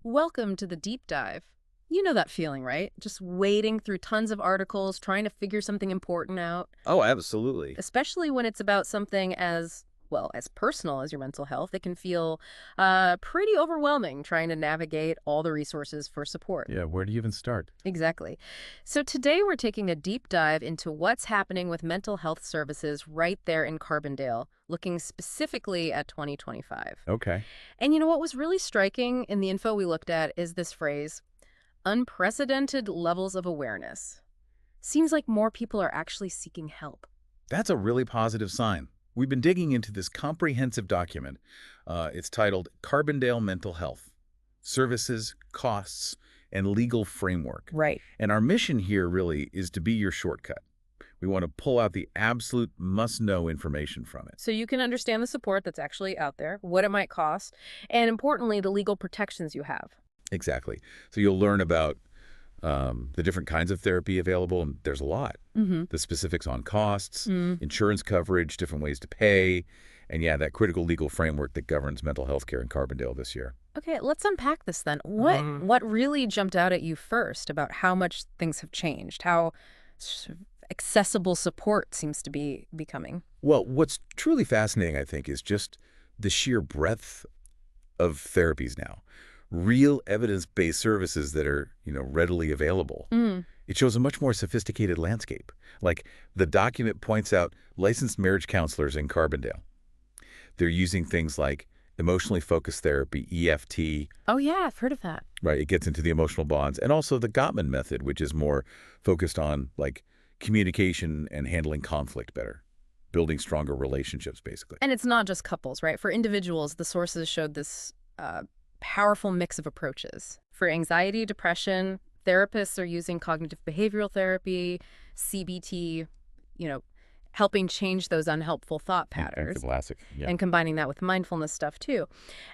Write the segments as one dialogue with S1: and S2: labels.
S1: Welcome to the deep dive. You know that feeling, right? Just wading through tons of articles, trying to figure something important out,
S2: Oh, absolutely.
S1: especially when it's about something as, well, as personal as your mental health. It can feel pretty overwhelming trying to navigate all the resources for support.
S2: Yeah, where do you even start?
S1: Exactly. So today we're taking a deep dive into what's happening with mental health services right there in Carbondale, looking specifically at 2025.
S2: Okay.
S1: And you know what was really striking in the info we looked at is this phrase, unprecedented levels of awareness. Seems like more people are actually seeking help.
S2: That's a really positive sign. We've been digging into this comprehensive document. It's titled Carbondale Mental Health, Services, Costs, and Legal Framework.
S1: Right.
S2: And our mission here really is to be your shortcut. We want to pull out the absolute must-know information from it.
S1: So you can understand the support that's actually out there, what it might cost, and importantly, the legal protections you have.
S2: Exactly. So you'll learn about the different kinds of therapy available, and there's a lot.
S1: Mm-hmm.
S2: The specifics on costs, insurance coverage, different ways to pay, and yeah, that critical legal framework that governs mental health care in Carbondale this year.
S1: Okay, let's unpack this then. What really jumped out at you first about how much things have changed, how sort of accessible support seems to be becoming?
S2: Well, what's truly fascinating, I think, is just the sheer breadth of therapies now. Real evidence-based services that are, readily available.
S1: Mm.
S2: It shows a much more sophisticated landscape. Like, the document points out licensed marriage counselors in Carbondale. They're using things like emotionally focused therapy, EFT,
S1: Oh yeah, I've heard of that.
S2: right? It gets into the emotional bonds, and also the Gottman method, which is more focused on like communication and handling conflict better, building stronger relationships, basically.
S1: And it's not just couples, right? For individuals, the sources showed this powerful mix of approaches. For anxiety, depression, therapists are using cognitive behavioral therapy, CBT, you know, helping change those unhelpful thought
S2: And the
S1: patterns
S2: classic, yeah.
S1: and combining that with mindfulness stuff too.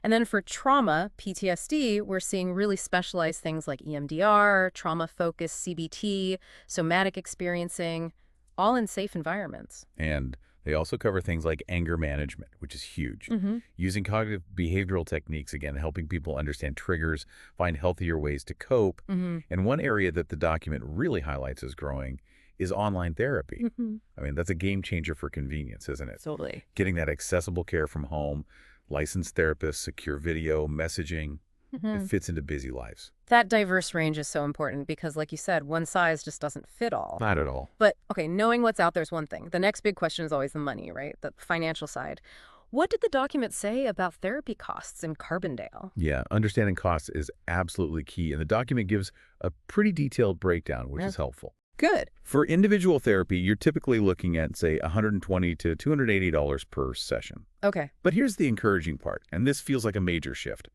S1: And then for trauma, PTSD, we're seeing really specialized things like EMDR, trauma-focused CBT, somatic experiencing, all in safe environments.
S2: And they also cover things like anger management, which is huge.
S1: Mm-hmm.
S2: Using cognitive behavioral techniques, again, helping people understand triggers, find healthier ways to cope.
S1: Mm-hmm.
S2: And one area that the document really highlights as growing is online therapy.
S1: Mm-hmm.
S2: I mean, that's a game changer for convenience, isn't it?
S1: Totally.
S2: Getting that accessible care from home, licensed therapists, secure video, messaging, it fits into busy lives.
S1: That diverse range is so important because, like you said, one size just doesn't fit all.
S2: Not at all.
S1: But, okay, knowing what's out there is one thing. The next big question is always the money, right? The financial side. What did the document say about therapy costs in Carbondale?
S2: Yeah, understanding costs is absolutely key, and the document gives a pretty detailed breakdown, which is helpful.
S1: Good.
S2: For individual therapy, you're typically looking at, say, $120 to $280 per session.
S1: Okay.
S2: But here's the encouraging part, and this feels like a major shift.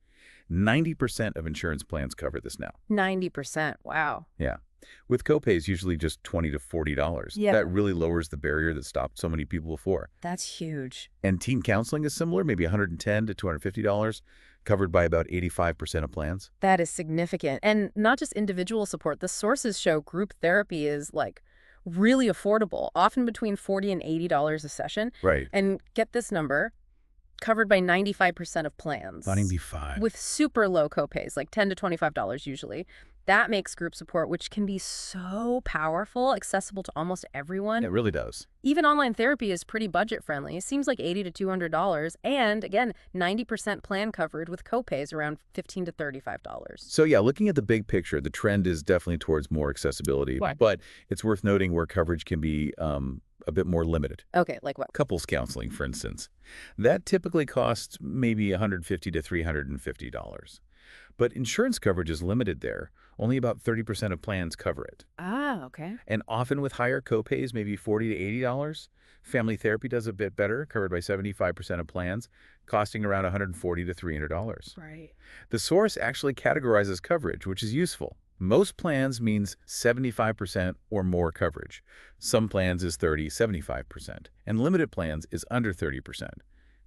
S2: 90% of insurance plans cover this now.
S1: 90%. Wow.
S2: Yeah. With copays usually just $20 to $40.
S1: Yeah.
S2: That really lowers the barrier that stopped so many people before.
S1: That's huge.
S2: And teen counseling is similar, maybe $110 to $250, covered by about 85% of plans.
S1: That is significant. And not just individual support. The sources show group therapy is, like, really affordable, often between $40 and $80 a session.
S2: Right.
S1: And get this number, covered by 95% of plans.
S2: 95.
S1: With super low copays, like $10 to $25 usually. That makes group support, which can be so powerful, accessible to almost everyone.
S2: It really does.
S1: Even online therapy is pretty budget-friendly. It seems like $80 to $200. And, again, 90% plan covered with copays around $15 to $35.
S2: So yeah, looking at the big picture, the trend is definitely towards more accessibility.
S1: Right.
S2: But it's worth noting where coverage can be a bit more limited.
S1: Okay, like what?
S2: Couples counseling, for instance. That typically costs maybe $150 to $350. But insurance coverage is limited there. Only about 30% of plans cover it.
S1: Ah, okay.
S2: And often with higher copays, maybe $40 to $80. Family therapy does a bit better, covered by 75% of plans, costing around $140 to $300.
S1: Right.
S2: The source actually categorizes coverage, which is useful. Most plans means 75% or more coverage. Some plans is 30, 75%. And limited plans is under 30%.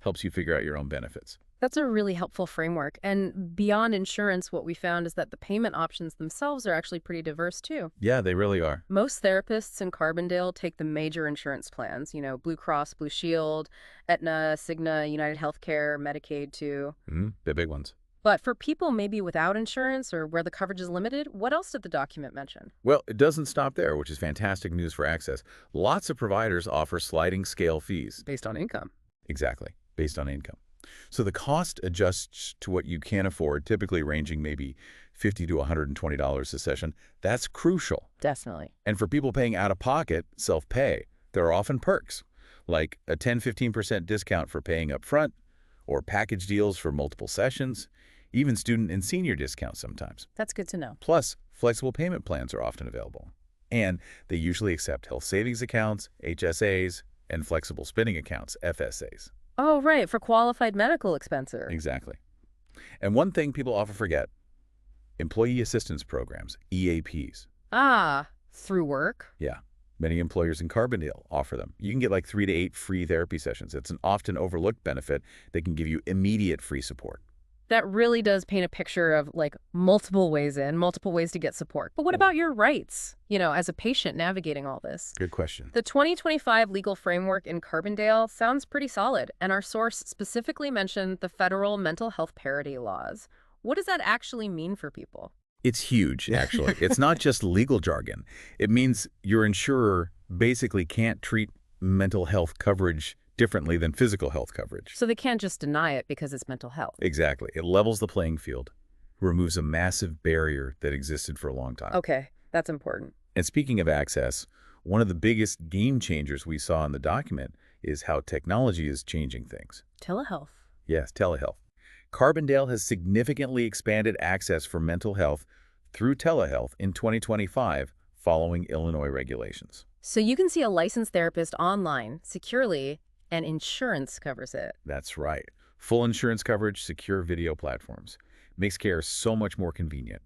S2: Helps you figure out your own benefits.
S1: That's a really helpful framework. And beyond insurance, what we found is that the payment options themselves are actually pretty diverse, too.
S2: Yeah, they really are.
S1: Most therapists in Carbondale take the major insurance plans, Blue Cross, Blue Shield, Aetna, Cigna, United Healthcare, Medicaid, too.
S2: The big ones.
S1: But for people maybe without insurance or where the coverage is limited, what else did the document mention?
S2: Well, it doesn't stop there, which is fantastic news for access. Lots of providers offer sliding scale fees.
S1: Based on income.
S2: Exactly, based on income. So the cost adjusts to what you can afford, typically ranging maybe $50 to $120 a session. That's crucial.
S1: Definitely.
S2: And for people paying out of pocket, self-pay, there are often perks, like a 10–15% discount for paying up front, or package deals for multiple sessions, even student and senior discounts sometimes.
S1: That's good to know.
S2: Plus, flexible payment plans are often available. And they usually accept health savings accounts, HSAs, and flexible spending accounts, FSAs.
S1: Oh, right, for qualified medical expenses.
S2: Exactly. And one thing people often forget, employee assistance programs, EAPs.
S1: Ah, through work?
S2: Yeah. Many employers in Carbondale offer them. You can get like 3 to 8 free therapy sessions. It's an often overlooked benefit that can give you immediate free support.
S1: That really does paint a picture of like multiple ways in, multiple ways to get support. But what about your rights, as a patient navigating all this?
S2: Good question.
S1: The 2025 legal framework in Carbondale sounds pretty solid, and our source specifically mentioned the federal mental health parity laws. What does that actually mean for people?
S2: It's huge, actually. It's not just legal jargon. It means your insurer basically can't treat mental health coverage differently than physical health coverage.
S1: So they can't just deny it because it's mental health.
S2: Exactly. It levels the playing field, removes a massive barrier that existed for a long time.
S1: Okay, that's important.
S2: And speaking of access, one of the biggest game changers we saw in the document is how technology is changing things.
S1: Telehealth.
S2: Yes, telehealth. Carbondale has significantly expanded access for mental health through telehealth in 2025 following Illinois regulations.
S1: So you can see a licensed therapist online securely, and insurance covers it.
S2: That's right. Full insurance coverage, secure video platforms. Makes care so much more convenient.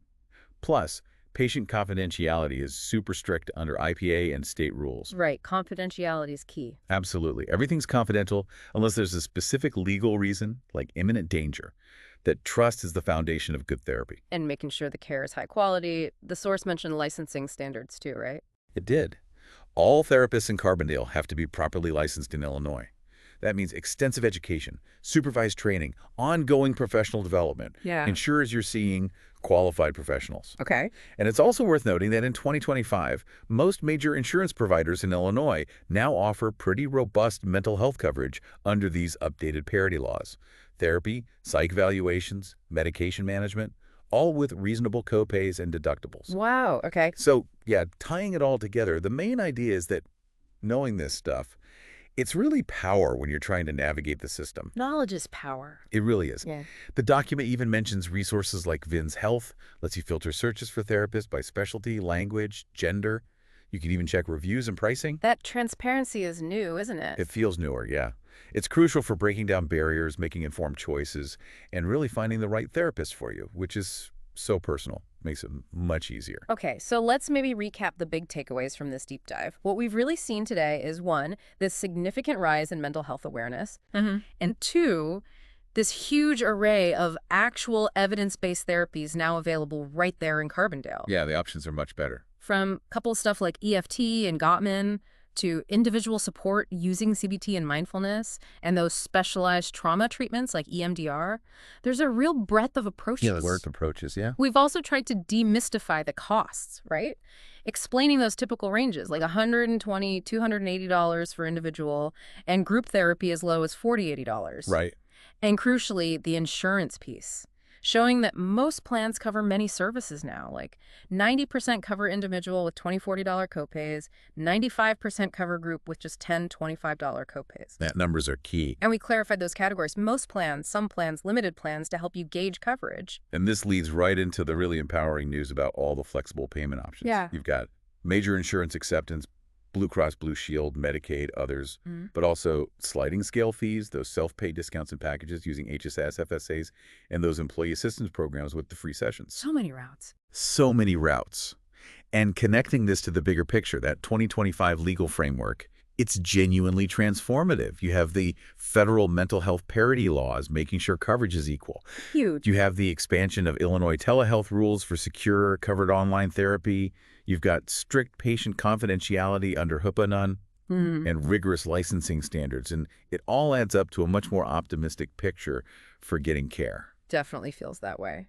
S2: Plus, patient confidentiality is super strict under IPA and state rules.
S1: Right, confidentiality is key.
S2: Absolutely. Everything's confidential unless there's a specific legal reason, like imminent danger, that trust is the foundation of good therapy.
S1: And making sure the care is high quality. The source mentioned licensing standards too, right?
S2: It did. All therapists in Carbondale have to be properly licensed in Illinois. That means extensive education, supervised training, ongoing professional development.
S1: Yeah.
S2: Ensures you're seeing qualified professionals.
S1: Okay.
S2: And it's also worth noting that in 2025, most major insurance providers in Illinois now offer pretty robust mental health coverage under these updated parity laws. Therapy, psych evaluations, medication management, all with reasonable copays and deductibles.
S1: Wow, okay.
S2: So, yeah, tying it all together, the main idea is that knowing this stuff, it's really power when you're trying to navigate the system.
S1: Knowledge is power.
S2: It really is.
S1: Yeah.
S2: The document even mentions resources like VIN's Health, lets you filter searches for therapists by specialty, language, gender. You can even check reviews and pricing.
S1: That transparency is new, isn't it?
S2: It feels newer, yeah. It's crucial for breaking down barriers, making informed choices, and really finding the right therapist for you, which is so personal. Makes it much easier.
S1: Okay, so let's maybe recap the big takeaways from this deep dive. What we've really seen today is, one, this significant rise in mental health awareness, and two, this huge array of actual evidence-based therapies now available right there in Carbondale.
S2: Yeah, the options are much better.
S1: From a couple of stuff like EFT and Gottman to individual support using CBT and mindfulness and those specialized trauma treatments like EMDR, there's a real breadth of approaches.
S2: Yeah, the approaches, yeah.
S1: We've also tried to demystify the costs, right? Explaining those typical ranges, like $120, $280 for individual, and group therapy as low as $40, $80.
S2: Right.
S1: And crucially, the insurance piece, showing that most plans cover many services now, like 90% cover individual with $20, $40 copays, 95% cover group with just $10, $25 copays.
S2: That numbers are key.
S1: And we clarified those categories. Most plans, some plans, limited plans to help you gauge coverage.
S2: And this leads right into the really empowering news about all the flexible payment options.
S1: Yeah.
S2: You've got major insurance acceptance, Blue Cross Blue Shield, Medicaid, others, but also sliding scale fees, those self-pay discounts and packages using HSAs, FSAs, and those employee assistance programs with the free sessions.
S1: So many routes.
S2: So many routes. And connecting this to the bigger picture, that 2025 legal framework, it's genuinely transformative. You have the federal mental health parity laws making sure coverage is equal.
S1: Huge.
S2: You have the expansion of Illinois telehealth rules for secure, covered online therapy. You've got strict patient confidentiality under HIPAA and rigorous licensing standards. And it all adds up to a much more optimistic picture for getting care.
S1: Definitely feels that way.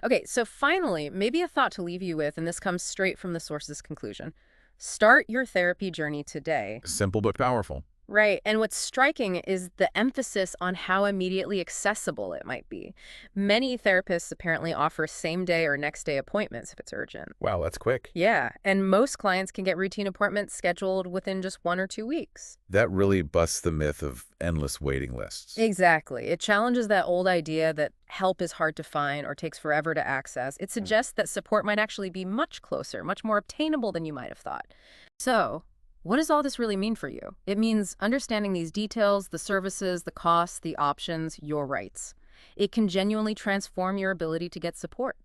S1: Okay, so finally, maybe a thought to leave you with, and this comes straight from the source's conclusion. Start your therapy journey today.
S2: Simple but powerful.
S1: Right. And what's striking is the emphasis on how immediately accessible it might be. Many therapists apparently offer same day or next day appointments if it's urgent.
S2: Wow, that's quick.
S1: Yeah. And most clients can get routine appointments scheduled within just 1 or 2 weeks.
S2: That really busts the myth of endless waiting lists.
S1: Exactly. It challenges that old idea that help is hard to find or takes forever to access. It suggests that support might actually be much closer, much more obtainable than you might have thought. So, what does all this really mean for you? It means understanding these details, the services, the costs, the options, your rights. It can genuinely transform your ability to get support.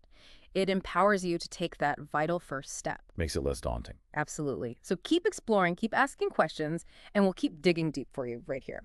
S1: It empowers you to take that vital first step.
S2: Makes it less daunting.
S1: Absolutely. So keep exploring, keep asking questions, and we'll keep digging deep for you right here.